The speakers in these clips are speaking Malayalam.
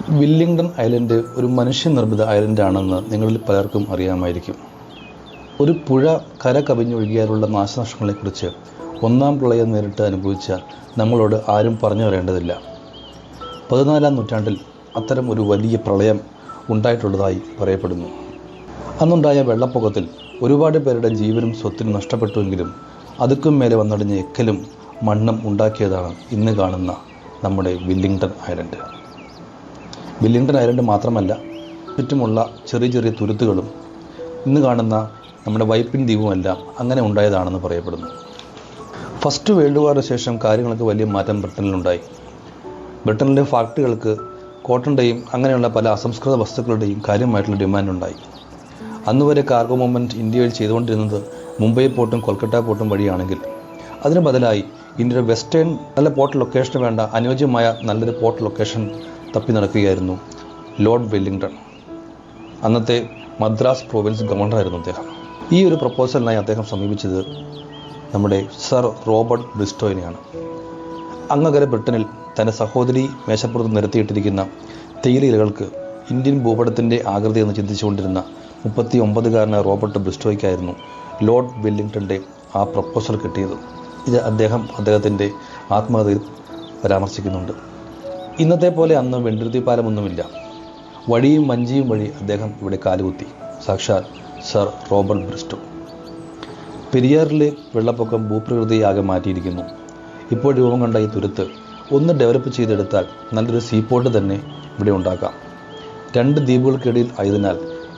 വില്ലിംഗ്ടൺ ഐലൻഡ് ഒരു മനുഷ്യനിർമ്മിത ഐലൻഡാണെന്ന് നിങ്ങളിൽ പലർക്കും അറിയാമായിരിക്കും. ഒരു പുഴ കര കവിഞ്ഞൊഴുകിയാലുള്ള നാശനഷ്ടങ്ങളെക്കുറിച്ച് ഒന്നാം പ്രളയം നേരിട്ട് അനുഭവിച്ച നമ്മളോട് ആരും പറഞ്ഞു തരേണ്ടതില്ല. 14-ാം നൂറ്റാണ്ടിൽ അത്തരം ഒരു വലിയ പ്രളയം ഉണ്ടായിട്ടുള്ളതായി പറയപ്പെടുന്നു. അന്നുണ്ടായ വെള്ളപ്പൊക്കത്തിൽ ഒരുപാട് പേരുടെ ജീവനും സ്വത്തിനും നഷ്ടപ്പെട്ടുവെങ്കിലും അതുക്കും മേലെ വന്നടിഞ്ഞ എക്കലും മണ്ണും ഉണ്ടാക്കിയതാണ് ഇന്ന് കാണുന്ന നമ്മുടെ വില്ലിംഗ്ടൺ ഐലൻഡ്. വില്ലിംഗ്ടൺ ഐലൻഡ് മാത്രമല്ല, ചുറ്റുമുള്ള ചെറിയ ചെറിയ തുരുത്തുകളും ഇന്ന് കാണുന്ന നമ്മുടെ വൈപ്പിൻ ദ്വീപുമെല്ലാം അങ്ങനെ ഉണ്ടായതാണെന്ന് പറയപ്പെടുന്നു. ഫസ്റ്റ് വേൾഡ് വാറിന് ശേഷം കാര്യങ്ങൾക്ക് വലിയ മാറ്റം ബ്രിട്ടനിലുണ്ടായി. ബ്രിട്ടനിലെ ഫാക്ടറികൾക്ക് കോട്ടൻ്റെയും അങ്ങനെയുള്ള പല അസംസ്കൃത വസ്തുക്കളുടെയും കാര്യമായിട്ടുള്ള ഡിമാൻഡുണ്ടായി. അന്നുവരെ കാർഗോ മൂവ്മെൻറ്റ് ഇന്ത്യയിൽ ചെയ്തുകൊണ്ടിരുന്നത് മുംബൈ പോർട്ടും കൊൽക്കത്ത പോർട്ടും വഴിയാണെങ്കിൽ അതിന് ബദലായി ഇന്ത്യയുടെ വെസ്റ്റേൺ നല്ല പോർട്ട് ലൊക്കേഷന് വേണ്ട അനുയോജ്യമായ നല്ലൊരു പോർട്ട് ലൊക്കേഷൻ തപ്പി നടക്കുകയായിരുന്നു ലോർഡ് വെല്ലിംഗ്ടൺ. അന്നത്തെ മദ്രാസ് പ്രൊവിൻസ് ഗവർണറായിരുന്നു അദ്ദേഹം. ഈ ഒരു പ്രപ്പോസലിനായി അദ്ദേഹം സമീപിച്ചത് നമ്മുടെ സർ റോബർട്ട് ബ്രിസ്റ്റോയിനെയാണ്. അങ്ങകലെ ബ്രിട്ടനിൽ തൻ്റെ സഹോദരി മേശപ്പുറത്ത് നിരത്തിയിട്ടിരിക്കുന്ന തേയിലയിലകൾക്ക് ഇന്ത്യൻ ഭൂപടത്തിൻ്റെ ആകൃതി എന്ന് ചിന്തിച്ചുകൊണ്ടിരുന്ന 39-കാരനായ റോബർട്ട് ബ്രിസ്റ്റോയ്ക്കായിരുന്നു ലോർഡ് വെല്ലിംഗ്ടൻ്റെ ആ പ്രപ്പോസൽ കിട്ടിയത്. ഇത് അദ്ദേഹത്തിൻ്റെ ആത്മകഥയിൽ പരാമർശിക്കുന്നുണ്ട്. ഇന്നത്തെ പോലെ അന്ന് വെണ്ടുരുത്തി പാലമൊന്നുമില്ല. വഴിയും വഞ്ചിയും വഴി അദ്ദേഹം ഇവിടെ കാലുകുത്തി. സാക്ഷാൽ സർ റോബർട്ട് ബ്രിസ്റ്റോ. പെരിയാറിലെ വെള്ളപ്പൊക്കം ഭൂപ്രകൃതിയാകെ മാറ്റിയിരിക്കുന്നു. ഇപ്പോൾ രൂപം കണ്ട ഈ തുരുത്ത് ഒന്ന് ഡെവലപ്പ് ചെയ്തെടുത്താൽ നല്ലൊരു സീപോർട്ട് തന്നെ ഇവിടെ ഉണ്ടാക്കാം. 2 ദ്വീപുകൾക്കിടയിൽ ആയതിനാൽ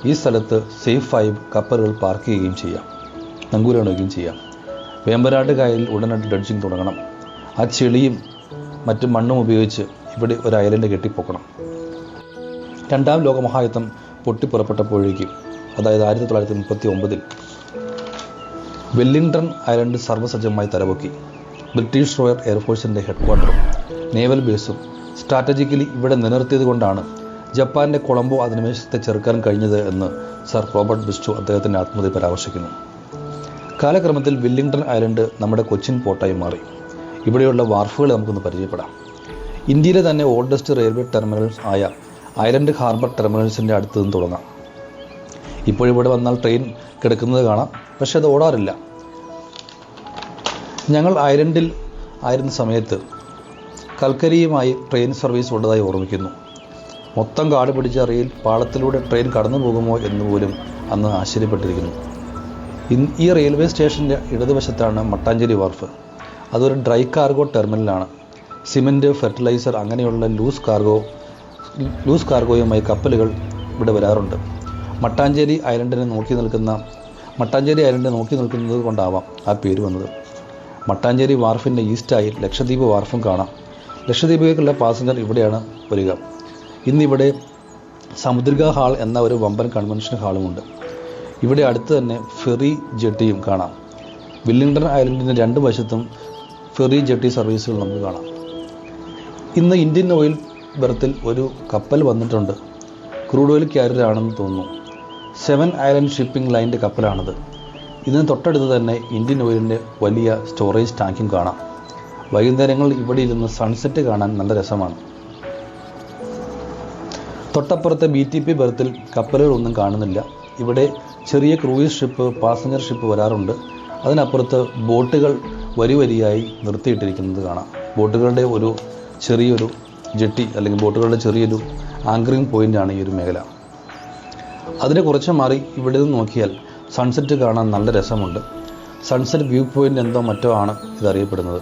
ഈ സ്ഥലത്ത് സേഫായി കപ്പലുകൾ പാർക്ക് ചെയ്യുകയും ചെയ്യാം, നങ്കൂരണിയുകയും ചെയ്യാം. വേമ്പനാട്ട് കായലിൽ ഉടനടി ഡ്രഡ്ജിങ് തുടങ്ങണം. ആ ചെളിയും മറ്റു മണ്ണും ഉപയോഗിച്ച് ഇവിടെ ഒരു ഐലൻഡ് കെട്ടിപ്പൊക്കണം. 2-ാം ലോകമഹായുദ്ധം പൊട്ടിപ്പുറപ്പെട്ടപ്പോഴേക്കും, അതായത് 1939-ൽ വെല്ലിംഗ്ടൺ ഐലൻഡ് സർവ്വസജ്ജമായി തലപൊക്കി. ബ്രിട്ടീഷ് റോയൽ എയർഫോഴ്സിൻ്റെ ഹെഡ്ക്വാർട്ടറും നേവൽ ബേസും സ്ട്രാറ്റജിക്കലി ഇവിടെ നിലനിർത്തിയത് കൊണ്ടാണ് ജപ്പാൻ്റെ കൊളംബോ അധിനിവേശത്തെ ചെറുക്കാൻ കഴിഞ്ഞത് എന്ന് സർ റോബർട്ട് ബ്രിസ്റ്റോ അദ്ദേഹത്തിൻ്റെ ആത്മകഥയിൽ പരാമർശിക്കുന്നു. കാലക്രമത്തിൽ വില്ലിംഗ്ടൺ ഐലൻഡ് നമ്മുടെ കൊച്ചിൻ പോർട്ടായി മാറി. ഇവിടെയുള്ള വാർഫുകൾ നമുക്കൊന്ന് പരിചയപ്പെടാം. ഇന്ത്യയിലെ തന്നെ ഓൾഡസ്റ്റ് റെയിൽവേ ടെർമിനൽസ് ആയ ഐലൻഡ് ഹാർബർ ടെർമിനൽസിൻ്റെ അടുത്ത് നിന്ന് തുടങ്ങാം. ഇപ്പോഴിവിടെ വന്നാൽ ട്രെയിൻ കിടക്കുന്നത് കാണാം, പക്ഷേ അത് ഓടാറില്ല. ഞങ്ങൾ ഐലൻഡിൽ ആയിരുന്ന സമയത്ത് കൽക്കരിയുമായി ട്രെയിൻ സർവീസ് ഉള്ളതായി ഓർമ്മിക്കുന്നു. മൊത്തം കാട് പിടിച്ച റെയിൽ പാളത്തിലൂടെ ട്രെയിൻ കടന്നു പോകുമോ എന്ന് പോലും അന്ന് ആശ്ചര്യപ്പെട്ടിരിക്കുന്നു. ഈ റെയിൽവേ സ്റ്റേഷൻ്റെ ഇടതുവശത്താണ് മട്ടാഞ്ചേരി വാർഫ്. അതൊരു ഡ്രൈ കാർഗോ ടെർമിനലാണ്. സിമൻറ്റ്, ഫെർട്ടിലൈസർ അങ്ങനെയുള്ള ലൂസ് കാർഗോയുമായി കപ്പലുകൾ ഇവിടെ വരാറുണ്ട്. മട്ടാഞ്ചേരി ഐലൻഡ് നോക്കി നിൽക്കുന്നത് കൊണ്ടാവാം ആ പേര് വന്നത്. മട്ടാഞ്ചേരി വാർഫിൻ്റെ ഈസ്റ്റായി ലക്ഷദ്വീപ് വാർഫും കാണാം. ലക്ഷദ്വീപിലേക്കുള്ള പാസഞ്ചർ ഇവിടെയാണ് വരിക. ഇന്നിവിടെ സമുദ്രിക ഹാൾ എന്ന ഒരു വമ്പൻ കൺവെൻഷൻ ഹാളുമുണ്ട്. ഇവിടെ അടുത്ത് തന്നെ ഫെറി ജെട്ടിയും കാണാം. വില്ലിംഗ്ടൺ ഐലൻഡിൻ്റെ 2 വശത്തും ഫെറി ജെട്ടി സർവീസുകൾ നമുക്ക് കാണാം. ഇന്ന് ഇന്ത്യൻ ഓയിൽ ബെർത്തിൽ ഒരു കപ്പൽ വന്നിട്ടുണ്ട്. ക്രൂഡ് ഓയിൽ ക്യാരിയറാണെന്ന് തോന്നുന്നു. 7 ഐലൻഡ് ഷിപ്പിംഗ് ലൈൻ്റെ കപ്പലാണിത്. ഇതിന് തൊട്ടടുത്ത് തന്നെ ഇന്ത്യൻ ഓയിലിൻ്റെ വലിയ സ്റ്റോറേജ് ടാങ്കും കാണാം. വൈകുന്നേരങ്ങളിൽ ഇവിടെ ഇരുന്ന് സൺസെറ്റ് കാണാൻ നല്ല രസമാണ്. തൊട്ടപ്പുറത്തെ BTP ബെർത്തിൽ കപ്പലുകളൊന്നും കാണുന്നില്ല. ഇവിടെ ചെറിയ ക്രൂയിസ് ഷിപ്പ്, പാസഞ്ചർ ഷിപ്പ് വരാറുണ്ട്. അതിനപ്പുറത്ത് ബോട്ടുകൾ വരിയായി നിർത്തിയിട്ടിരിക്കുന്നത് കാണാം. ബോട്ടുകളുടെ ഒരു ചെറിയൊരു ജെട്ടി അല്ലെങ്കിൽ ബോട്ടുകളുടെ ചെറിയൊരു ആങ്കറിംഗ് പോയിൻ്റാണ് ഈ ഒരു മേഖല. അതിനെ കുറച്ച് മാറി ഇവിടെ നിന്ന് നോക്കിയാൽ സൺസെറ്റ് കാണാൻ നല്ല രസമുണ്ട്. സൺസെറ്റ് വ്യൂ പോയിൻ്റ് എന്തോ മറ്റോ ആണ് ഇതറിയപ്പെടുന്നത്.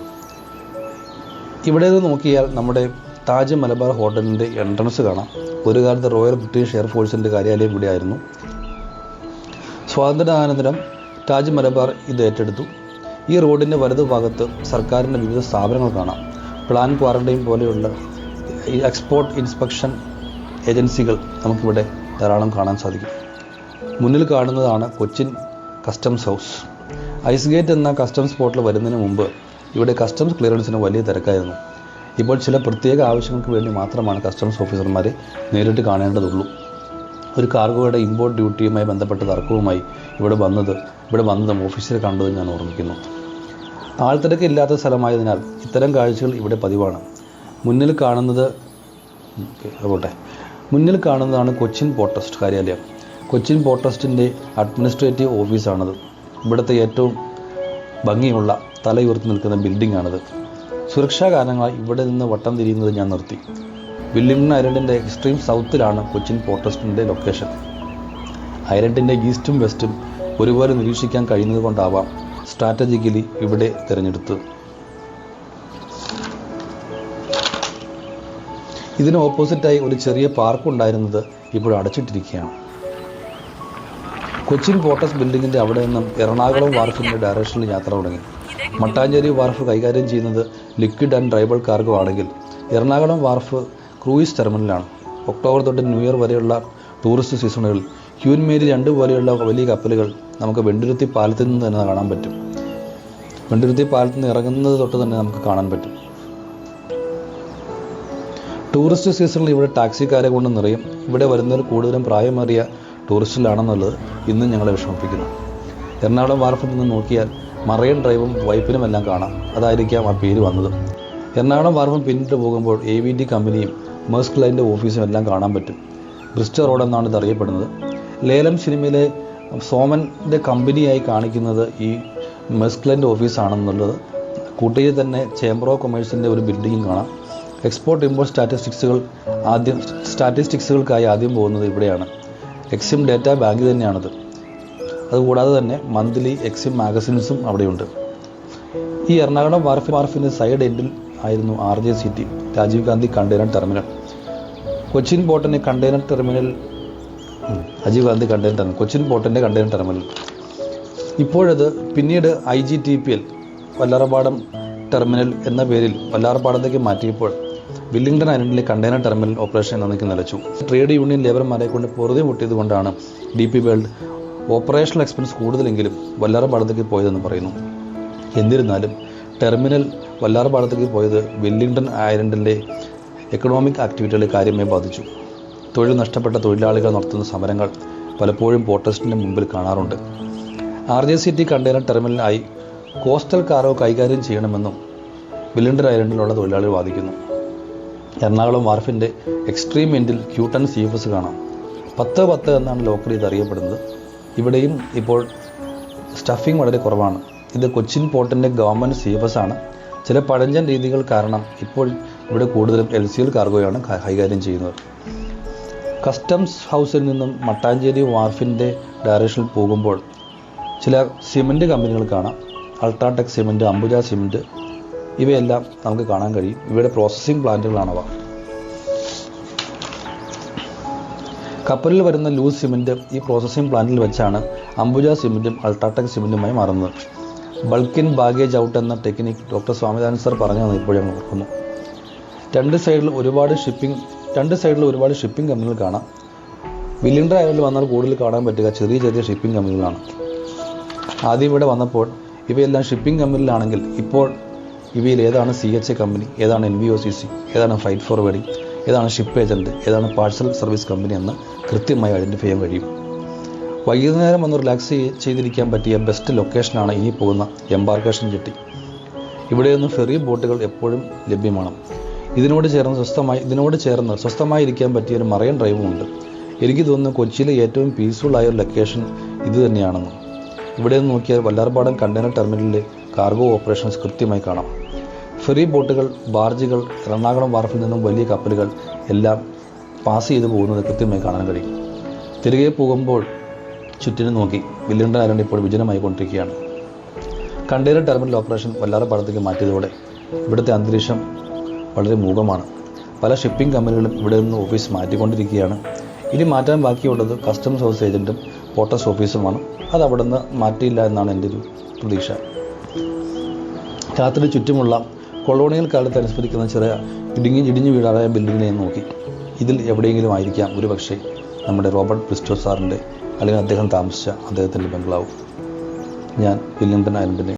ഇവിടെ നിന്ന് നോക്കിയാൽ നമ്മുടെ താജ് മലബാർ ഹോട്ടലിൻ്റെ എൻട്രൻസ് കാണാം. ഒരു കാലത്ത് റോയൽ ബ്രിട്ടീഷ് എയർഫോഴ്സിൻ്റെ കാര്യാലയം ഇവിടെയായിരുന്നു. സ്വാതന്ത്ര്യാനന്തരം താജ് മലബാർ ഇത് ഏറ്റെടുത്തു. ഈ റോഡിൻ്റെ വലതുഭാഗത്ത് സർക്കാരിൻ്റെ വിവിധ സ്ഥാപനങ്ങൾ കാണാം. പ്ലാൻ ക്വാറന്റൈൻ പോലെയുള്ള എക്സ്പോർട്ട് ഇൻസ്പെക്ഷൻ ഏജൻസികൾ നമുക്കിവിടെ ധാരാളം കാണാൻ സാധിക്കും. മുന്നിൽ കാണുന്നതാണ് Cochin customs house. Ice gate എന്ന കസ്റ്റംസ് സ്പോട്ടിൽ വരുന്നതിന് മുമ്പ് ഇവിടെ കസ്റ്റംസ് ക്ലിയറൻസിന് വലിയ തിരക്കായിരുന്നു. ഇപ്പോൾ ചില പ്രത്യേക ആവശ്യങ്ങൾക്ക് വേണ്ടി മാത്രമാണ് കസ്റ്റംസ് ഓഫീസർമാരെ നേരിട്ട് കാണേണ്ടതുള്ളൂ. ഒരു കാർഗോയുടെ ഇമ്പോർട്ട് ഡ്യൂട്ടിയുമായി ബന്ധപ്പെട്ട തർക്കവുമായി ഇവിടെ വന്നതും ഓഫീസിൽ കണ്ടത് ഞാൻ ഓർമ്മിക്കുന്നു. ആൾത്തിരക്കില്ലാത്ത സ്ഥലമായതിനാൽ ഇത്തരം കാഴ്ചകൾ ഇവിടെ പതിവാണ്. മുന്നിൽ കാണുന്നത് അതുപോട്ടെ. മുന്നിൽ കാണുന്നതാണ് കൊച്ചിൻ പോർട്ട് ട്രസ്റ്റ് കാര്യാലയം. കൊച്ചിൻ പോർട്ട് ട്രസ്റ്റിൻ്റെ അഡ്മിനിസ്ട്രേറ്റീവ് ഓഫീസാണത്. ഇവിടുത്തെ ഏറ്റവും ഭംഗിയുള്ള തലയുയർത്തി നിൽക്കുന്ന ബിൽഡിംഗാണിത്. സുരക്ഷാ കാരണങ്ങളാൽ ഇവിടെ നിന്ന് വട്ടം തിരിയുന്നത് ഞാൻ നിർത്തി. വില്ലിംഗ്ടൺ ഐലൻഡിൻ്റെ എക്സ്ട്രീം സൗത്തിലാണ് കൊച്ചിൻ പോർട്ട് ട്രസ്റ്റിൻ്റെ ലൊക്കേഷൻ. ഐലൻഡിൻ്റെ ഈസ്റ്റും വെസ്റ്റും ഒരുപോലെ നിരീക്ഷിക്കാൻ കഴിയുന്നത് കൊണ്ടാവാം സ്ട്രാറ്റജിക്കലി ഇവിടെ തിരഞ്ഞെടുത്തത്. ഇതിന് ഓപ്പോസിറ്റായി ഒരു ചെറിയ പാർക്ക് ഉണ്ടായിരുന്നത് ഇപ്പോൾ അടച്ചിട്ടിരിക്കുകയാണ്. കൊച്ചിൻ പോർട്ട് ട്രസ്റ്റ് ബിൽഡിങ്ങിൻ്റെ അവിടെ നിന്നും എറണാകുളം വാർഫിൻ്റെ ഡയറക്ഷനിൽ യാത്ര തുടങ്ങി. മട്ടാഞ്ചേരി വാർഫ് കൈകാര്യം ചെയ്യുന്നത് ലിക്വിഡ് ആൻഡ് ഡ്രൈബിൾ കാർഗോ ആണെങ്കിൽ എറണാകുളം വാർഫ് ക്രൂയിസ് ടെർമിനലാണ്. ഒക്ടോബർ തൊട്ട് ന്യൂ ഇയർ വരെയുള്ള ടൂറിസ്റ്റ് സീസണുകളിൽ ക്യൂൻ മേരി 2 പോലെയുള്ള വലിയ കപ്പലുകൾ നമുക്ക് വെണ്ടുരുത്തി പാലത്തിൽ നിന്ന് തന്നെ കാണാൻ പറ്റും. വെണ്ടുരുത്തി പാലത്തിൽ നിന്ന് ഇറങ്ങുന്നത് തൊട്ട് തന്നെ നമുക്ക് കാണാൻ പറ്റും. ടൂറിസ്റ്റ് സീസണിൽ ഇവിടെ ടാക്സിക്കാരെ കൊണ്ട് നിറയും. ഇവിടെ വരുന്നവർ കൂടുതലും പ്രായമേറിയ ടൂറിസ്റ്റിലാണെന്നുള്ളത് ഇന്നും ഞങ്ങളെ വിഷമിപ്പിക്കുന്നു. എറണാകുളം വാർഫിൽ നിന്ന് നോക്കിയാൽ മറൈൻ ഡ്രൈവും വൈപ്പിനും എല്ലാം കാണാം. അതായിരിക്കാം ആ പേര് വന്നത്. എറണാകുളം വാർഫും പിന്നിട്ട് പോകുമ്പോൾ AVD കമ്പനിയും മേഴ്സ്ക് ലൈൻ്റെ ഓഫീസും എല്ലാം കാണാൻ പറ്റും. ബ്രിസ്റ്റർ റോഡ് എന്നാണ് ഇത് അറിയപ്പെടുന്നത്. ലേലം സിനിമയിലെ സോമൻ്റെ കമ്പനിയായി കാണിക്കുന്നത് ഈ മേഴ്സ്ക് ലൈൻ്റെ ഓഫീസാണെന്നുള്ളത്. കൂട്ടിയിൽ തന്നെ ചേംബർ ഓഫ് കൊമേഴ്സിൻ്റെ ഒരു ബിൽഡിങ്ങും കാണാം. എക്സ്പോർട്ട് ഇമ്പോർട്ട് സ്റ്റാറ്റിസ്റ്റിക്സുകൾക്കായി ആദ്യം പോകുന്നത് ഇവിടെയാണ്. എക്സിം ഡേറ്റ ബാങ്ക് തന്നെയാണത്. അതുകൂടാതെ തന്നെ മന്ത്ലി എക്സിം മാഗസിൻസും അവിടെയുണ്ട്. ഈ എറണാകുളം വാർഫിൻ്റെ സൈഡ് എൻഡിൽ ആയിരുന്നു RJCT Rajiv Gandhi container terminal. Cochin പോർട്ടിൻ്റെ container terminal Rajiv Gandhi container terminal Cochin പോർട്ടിൻ്റെ കണ്ടെയ്നർ ടെർമിനൽ. ഇപ്പോഴത് പിന്നീട് IGTPL വല്ലാർപാടം ടെർമിനൽ എന്ന പേരിൽ വല്ലാർപാടത്തേക്ക് മാറ്റിയപ്പോൾ വില്ലിംഗ്ടൺ ഐലൻഡിലെ കണ്ടെയ്നർ ടെർമിനൽ ഓപ്പറേഷൻ എന്നതിലേക്ക് നിലച്ചു. ട്രേഡ് യൂണിയൻ ലേബർമാരെ കൊണ്ട് പൊറുതി മുട്ടിയത് കൊണ്ടാണ് DP വേൾഡ് ഓപ്പറേഷണൽ എക്സ്പെൻസ് കൂടുതലെങ്കിലും വല്ലാർപാടത്തേക്ക് പോയതെന്ന് പറയുന്നു. എന്നിരുന്നാലും ടെർമിനൽ വല്ലാർപാടത്തേക്ക് പോയത് വില്ലിംഗ്ടൺ ഐലൻഡിൻ്റെ എക്കണോമിക് ആക്ടിവിറ്റികളെ കാര്യമായി ബാധിച്ചു. തൊഴിൽ നഷ്ടപ്പെട്ട തൊഴിലാളികൾ നടത്തുന്ന സമരങ്ങൾ പലപ്പോഴും പോർട്ട് ട്രസ്റ്റിൻ്റെ മുമ്പിൽ കാണാറുണ്ട്. RJCT കണ്ടെയ്നർ ടെർമിനലായി കോസ്റ്റൽ കാർഗോ കൈകാര്യം ചെയ്യണമെന്നും വില്ലിംഗ്ടൺ ഐലൻഡിലുള്ള തൊഴിലാളികൾ വാദിക്കുന്നു. എറണാകുളം വാർഫിൻ്റെ എക്സ്ട്രീം എൻഡിൽ ക്യൂട്ടൺ CFS കാണാം. 10-10 എന്നാണ് ലോക്കൽ ഇത് അറിയപ്പെടുന്നത്. ഇവിടെയും ഇപ്പോൾ സ്റ്റഫിംഗ് വളരെ കുറവാണ്. ഇത് കൊച്ചിൻ പോർട്ടിൻ്റെ ഗവൺമെൻറ് CFS ആണ്. ചില പഴഞ്ചൻ രീതികൾ കാരണം ഇപ്പോൾ ഇവിടെ കൂടുതലും LCL കാർഗോയാണ് കൈകാര്യം ചെയ്യുന്നത്. കസ്റ്റംസ് ഹൗസിൽ നിന്നും മട്ടാഞ്ചേരി വാർഫിൻ്റെ ഡയറക്ഷനിൽ പോകുമ്പോൾ ചില സിമൻറ്റ് കമ്പനികൾ കാണാം. അൾട്രാടെക് സിമൻറ്റ്, അംബുജ സിമൻറ്റ് ഇവയെല്ലാം നമുക്ക് കാണാൻ കഴിയും. ഇവയുടെ പ്രോസസ്സിംഗ് പ്ലാന്റുകളാണവ. കപ്പലിൽ വരുന്ന ലൂസ് സിമൻറ്റ് ഈ പ്രോസസ്സിംഗ് പ്ലാന്റിൽ വെച്ചാണ് അംബുജ സിമൻറ്റും അൾട്രാടെക് സിമൻറ്റുമായി മാറുന്നത്. ബൾക്ക് ഇൻ ബാഗേജ് ഔട്ട് എന്ന ടെക്നിക്ക് ഡോക്ടർ സ്വാമിനാഥൻ സർ പറഞ്ഞതാണ് ഇപ്പോൾ ഞങ്ങൾ ഓർക്കുന്നു. രണ്ട് സൈഡിൽ ഒരുപാട് ഷിപ്പിംഗ് കമ്പനികൾ കാണാം. വില്ലിംഗ്ടൺ ഐലൻഡിൽ വന്നാൽ കൂടുതൽ കാണാൻ പറ്റുക ചെറിയ ചെറിയ ഷിപ്പിംഗ് കമ്പനികളാണ്. ആദ്യം ഇവിടെ വന്നപ്പോൾ ഇവയെല്ലാം ഷിപ്പിംഗ് കമ്പനിയിലാണെങ്കിൽ ഇപ്പോൾ ഇവയിൽ ഏതാണ് CHA കമ്പനി, ഏതാണ് NVOCC, ഏതാണ് ഫ്രൈറ്റ് ഫോർവേഡിംഗ്, ഏതാണ് ഷിപ്പ് ഏജൻറ്റ്, ഏതാണ് പാഴ്സൽ സർവീസ് കമ്പനി എന്ന് കൃത്യമായി ഐഡൻറ്റിഫൈ ചെയ്യാൻ കഴിയും. വൈകുന്നേരം വന്ന് റിലാക്സ് ചെയ്തിരിക്കാൻ പറ്റിയ ബെസ്റ്റ് ലൊക്കേഷനാണ് ഇനി പോകുന്ന എംബാർക്കേഷൻ ജെട്ടി. ഇവിടെയൊന്നും ഫെറി ബോട്ടുകൾ എപ്പോഴും ലഭ്യമാണ്. ഇതിനോട് ചേർന്ന് സ്വസ്ഥമായി ഇരിക്കാൻ പറ്റിയ ഒരു മറൈൻ ഡ്രൈവും ഉണ്ട്. എനിക്ക് തോന്നുന്നു കൊച്ചിയിലെ ഏറ്റവും പീസ്ഫുള്ളായ ഒരു ലൊക്കേഷൻ ഇത് തന്നെയാണെന്ന്. ഇവിടെ നിന്ന് നോക്കിയാൽ വല്ലാർപാടം കണ്ടെയ്നർ ടെർമിനലിലെ കാർഗോ ഓപ്പറേഷൻസ് കൃത്യമായി കാണാം. ഫെറി ബോട്ടുകൾ, ബാർജുകൾ, എറണാകുളം വാർഫിൽ നിന്നും വലിയ കപ്പലുകൾ എല്ലാം പാസ് ചെയ്ത് പോകുന്നത് കൃത്യമായി കാണാൻ കഴിയും. തിരികെ പോകുമ്പോൾ ചുറ്റിനും നോക്കി വില്ലിംഗ്ടൺ ഐലൻഡ് ഇപ്പോൾ വിജനമായി കൊണ്ടിരിക്കുകയാണ്. കണ്ടെയ്നർ ടെർമിനൽ ഓപ്പറേഷൻ വല്ലാർപാടത്തേക്ക് മാറ്റിയതോടെ ഇവിടുത്തെ അന്തരീക്ഷം വളരെ മൂകമാണ്. പല ഷിപ്പിംഗ് കമ്പനികളും ഇവിടെ നിന്ന് ഓഫീസ് മാറ്റിക്കൊണ്ടിരിക്കുകയാണ്. ഇനി മാറ്റാൻ ബാക്കിയുള്ളത് കസ്റ്റംസ് ഹൗസ് ഏജൻറ്റും പോർട്ട് ട്രസ്റ്റ് ഓഫീസുമാണ്. അത് അവിടെ നിന്ന് മാറ്റിയില്ല എന്നാണ് എൻ്റെ ഒരു പ്രതീക്ഷ. രാത്രി ചുറ്റുമുള്ള കൊളോണിയൽ കാലത്ത് അനുസ്മരിക്കുന്ന ചെറിയ ഇടിഞ്ഞു വീഴാറായ ബിൽഡിങ്ങിനെ നോക്കി. ഇതിൽ എവിടെയെങ്കിലും ആയിരിക്കാം ഒരു പക്ഷേ നമ്മുടെ റോബർട്ട് ബ്രിസ്റ്റോ സാറിൻ്റെ അല്ലെങ്കിൽ അദ്ദേഹം താമസിച്ച അദ്ദേഹത്തിൻ്റെ ബംഗ്ലാവ്. ഞാൻ വില്ലിംഗ്ടൺ ഐലൻഡിനെ